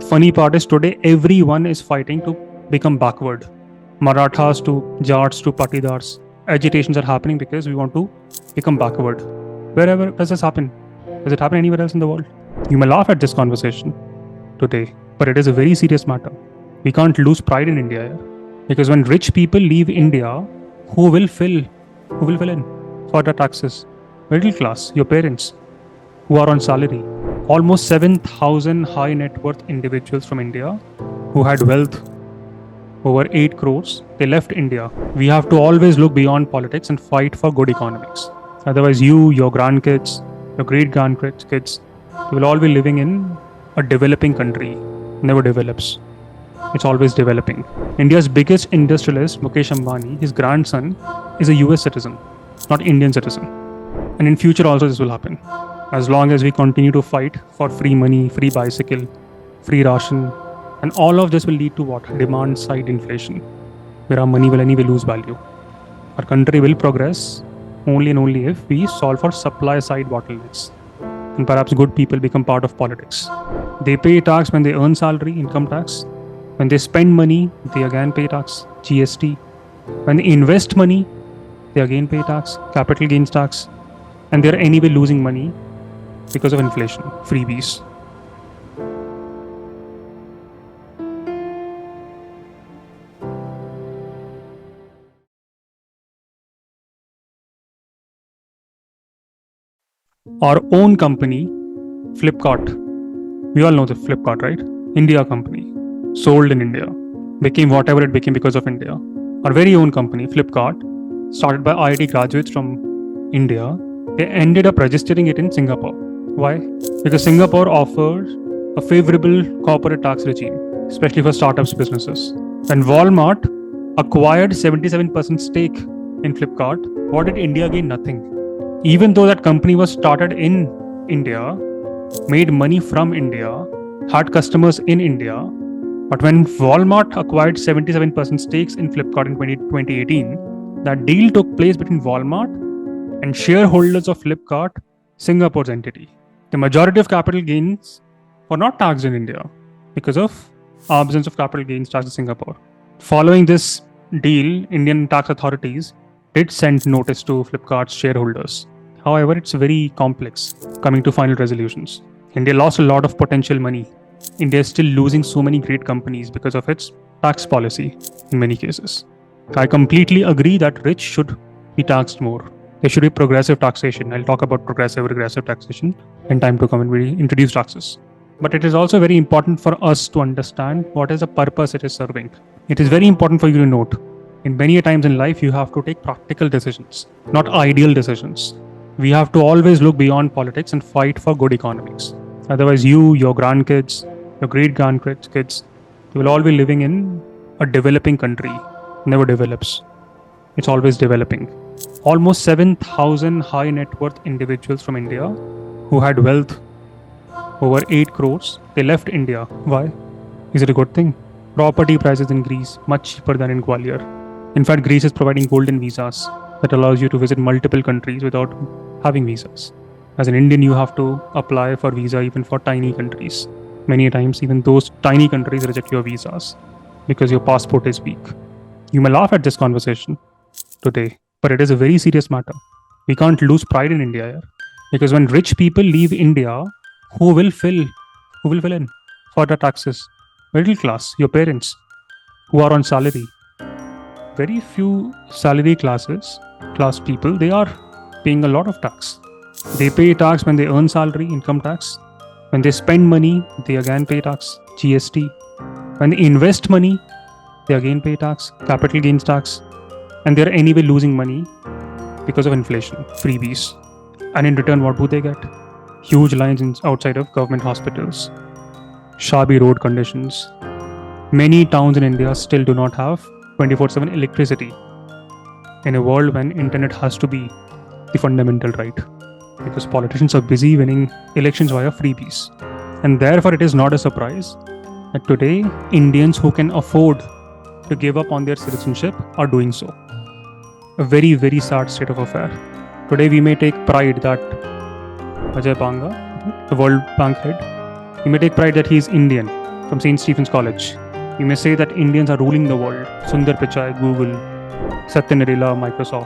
Funny part is today everyone is fighting to become backward. Marathas to Jats to Patidars. Agitations are happening because we want to become backward. Wherever does this happen? Does it happen anywhere else in the world? You may laugh at this conversation today, but it is a very serious matter. We can't lose pride in India here. Because when rich people leave India, who will fill in for the taxes? Middle class, your parents who are on salary. Almost 7,000 high net worth individuals from India who had wealth over 8 crores, they left India. We have to always look beyond politics and fight for good economics. Otherwise, you, your grandkids, your great grandkids, you will all be living in a developing country. Never develops. It's always developing. India's biggest industrialist, Mukesh Ambani, his grandson is a US citizen, not Indian citizen. And in future also this will happen. As long as we continue to fight for free money, free bicycle, free ration, and all of this will lead to what? Demand side inflation, where our money will anyway lose value. Our country will progress only and only if we solve for supply side bottlenecks. And perhaps good people become part of politics. They pay tax when they earn salary, income tax. When they spend money, they again pay tax, GST. When they invest money, they again pay tax, capital gains tax. And they're anyway losing money because of inflation, freebies. Our own company, Flipkart, we all know the Flipkart, right? India company, sold in India, became whatever it became because of India. Our very own company, Flipkart, started by IIT graduates from India. They ended up registering it in Singapore. Why? Because Singapore offers a favorable corporate tax regime, especially for startups businesses. When Walmart acquired 77% stake in Flipkart, what did India gain? Nothing. Even though that company was started in India, made money from India, had customers in India, but when Walmart acquired 77% stakes in Flipkart in 2018, that deal took place between Walmart and shareholders of Flipkart, Singapore's entity. The majority of capital gains were not taxed in India because of absence of capital gains tax in Singapore. Following this deal, Indian tax authorities did send notice to Flipkart's shareholders. However, it's very complex coming to final resolutions. India lost a lot of potential money. India is still losing so many great companies because of its tax policy in many cases. I completely agree that rich should be taxed more. There should be progressive taxation. I'll talk about regressive taxation in time to come when we introduce taxes. But it is also very important for us to understand what is the purpose it is serving. It is very important for you to note. In many times in life, you have to take practical decisions, not ideal decisions. We have to always look beyond politics and fight for good economics. Otherwise, you, your grandkids, your great grandkids, you will all be living in a developing country. Never develops. It's always developing. Almost 7,000 high net worth individuals from India who had wealth over 8 crores, they left India. Why? Is it a good thing? Property prices in Greece much cheaper than in Gwalior. In fact, Greece is providing golden visas that allows you to visit multiple countries without having visas. As an Indian, you have to apply for visa even for tiny countries. Many times, even those tiny countries reject your visas because your passport is weak. You may laugh at this conversation today, but it is a very serious matter. We can't lose pride in India here. Because when rich people leave India, who will fill in for the taxes? Middle class, your parents who are on salary. Very few salary class people, they are paying a lot of tax. They pay tax when they earn salary, income tax. When they spend money, they again pay tax, GST. When they invest money, they again pay tax, capital gains tax. And they're anyway losing money because of inflation, freebies. And in return, what do they get? Huge lines outside of government hospitals, shabby road conditions. Many towns in India still do not have 24/7 electricity in a world when internet has to be the fundamental right, because politicians are busy winning elections via freebies. And therefore, it is not a surprise that today Indians who can afford to give up on their citizenship are doing so. A very, very sad state of affair. Today we may take pride that Ajay Banga, the World Bank head, he may take pride that he is Indian. from St. Stephen's College. You may say that Indians are ruling the world. Sundar Pichai, Google, Satya Nadella, Microsoft,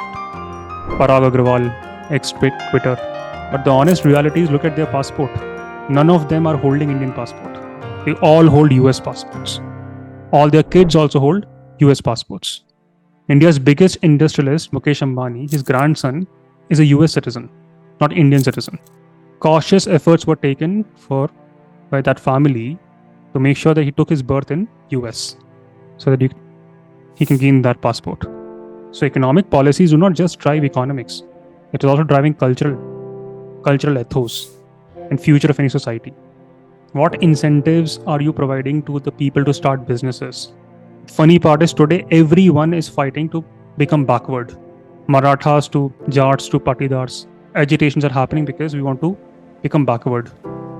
Parag Agrawal, Twitter. But the honest reality is look at their passport. None of them are holding Indian passport. They all hold US passports. All their kids also hold US passports. India's biggest industrialist, Mukesh Ambani, his grandson, is a US citizen, not Indian citizen. Cautious efforts were taken by that family to make sure that he took his birth in US so that he can gain that passport. So economic policies do not just drive economics. It is also driving cultural ethos and future of any society. What incentives are you providing to the people to start businesses? Funny part is today everyone is fighting to become backward. Marathas to Jats to Patidars. Agitations are happening because we want to become backward.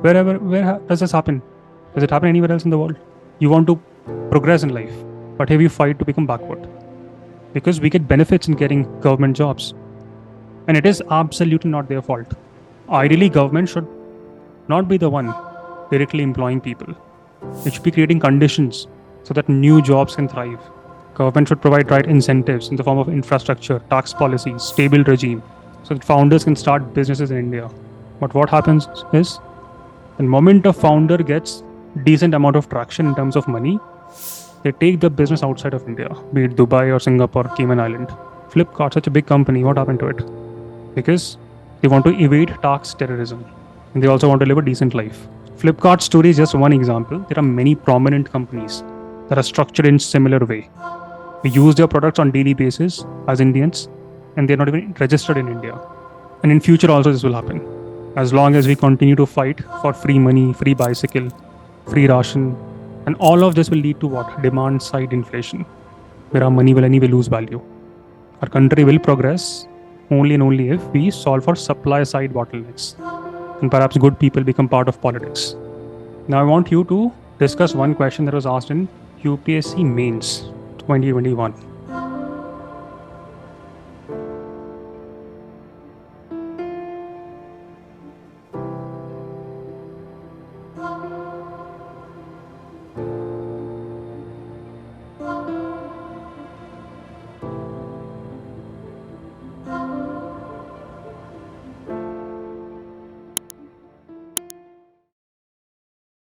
Where does this happen? Does it happen anywhere else in the world? You want to progress in life, but here you fight to become backward. Because we get benefits in getting government jobs. And it is absolutely not their fault. Ideally, government should not be the one directly employing people. It should be creating conditions so that new jobs can thrive. Government should provide right incentives in the form of infrastructure, tax policies, stable regime, so that founders can start businesses in India. But what happens is, the moment a founder gets decent amount of traction in terms of money, they take the business outside of India, be it Dubai or Singapore, Cayman Island. Flipkart, such a big company, what happened to it? Because they want to evade tax terrorism and they also want to live a decent life. Flipkart's story is just one example. There are many prominent companies that are structured in similar way. We use their products on daily basis as Indians and they're not even registered in India. And in future also this will happen. As long as we continue to fight for free money, free bicycle, free ration, and all of this will lead to what? Demand side inflation, where our money will anyway lose value. Our country will progress only and only if we solve for supply side bottlenecks and perhaps good people become part of politics. Now I want you to discuss one question that was asked in UPSC Mains 2021.